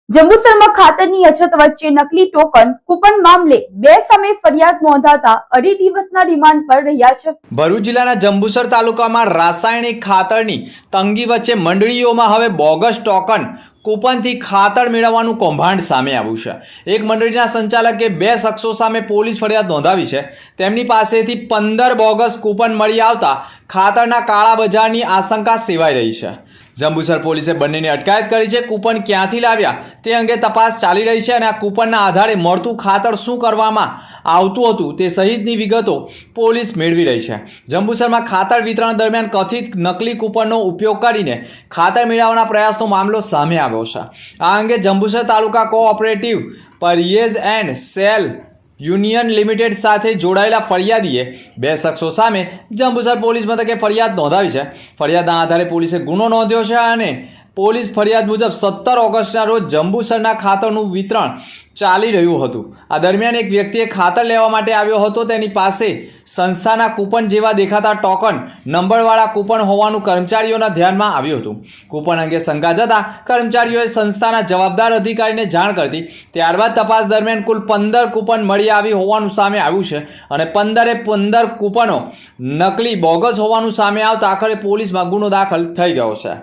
જંબુસરમાં ખાતરની અછત વચ્ચે નકલી ટોકન કૂપન મામલે બે સામે ફરિયાદ નોંધાતા અઢી દિવસના રિમાન્ડ પર રહ્યા છે। ભરૂચ જિલ્લાના જંબુસર તાલુકામાં રાસાયણિક ખાતરની તંગી વચ્ચે મંડળીઓમાં હવે બોગસ ટોકન કૂપનથી ખાતર મેળવવાનું કૌભાંડ સામે આવ્યું છે। એક મંડળીના સંચાલકે બે શખ્સો સામે પોલીસ ફરિયાદ નોંધાવી છે। તેમની પાસેથી 15 બોગસ કૂપન મળી આવતા ખાતરના કાળા બજારની આશંકા સેવાઈ રહી છે। જંબુસર પોલીસે બંનેની અટકાયત કરી છે। કૂપન ક્યાંથી લાવ્યા તે અંગે તપાસ ચાલી રહી છે અને આ કૂપનના આધારે મળતું ખાતર શું કરવામાં આવતું હતું તે સહિતની વિગતો પોલીસ મેળવી રહી છે। જંબુસરમાં ખાતર વિતરણ દરમિયાન કથિત નકલી કૂપનનો ઉપયોગ કરીને ખાતર મેળવવાના પ્રયાસનો મામલો સામે આવ્યો છે। આ અંગે Jambusar taluka cooperative purchase and sale union limited સાથે જોડાયેલા ફરિયાદીએ બે શખ્સો સામે જંબુસર પોલીસ મથકે ફરિયાદ નોંધાવી છે। ફરિયાદના આધારે પોલીસે ગુનો નોંધ્યો છે અને પોલીસ ફરિયાદ મુજબ 17 ઓગસ્ટના રોજ જંબુસરના ખાતરનું વિતરણ ચાલી રહ્યું હતું। આ દરમિયાન એક વ્યક્તિએ ખાતર લેવા માટે આવ્યો હતો। તેની પાસે સંસ્થાના કૂપન જેવા દેખાતા ટોકન નંબરવાળા કૂપન હોવાનું કર્મચારીઓના ધ્યાનમાં આવ્યું હતું। કૂપન અંગે શંકા જતા કર્મચારીઓએ સંસ્થાના જવાબદાર અધિકારીને જાણ કરી। ત્યારબાદ તપાસ દરમિયાન કુલ 15 કૂપન મળી આવી હોવાનું સામે આવ્યું છે અને 15 કૂપનો નકલી બોગસ હોવાનું સામે આવતા આખરે પોલીસમાં ગુનો દાખલ થઈ ગયો છે।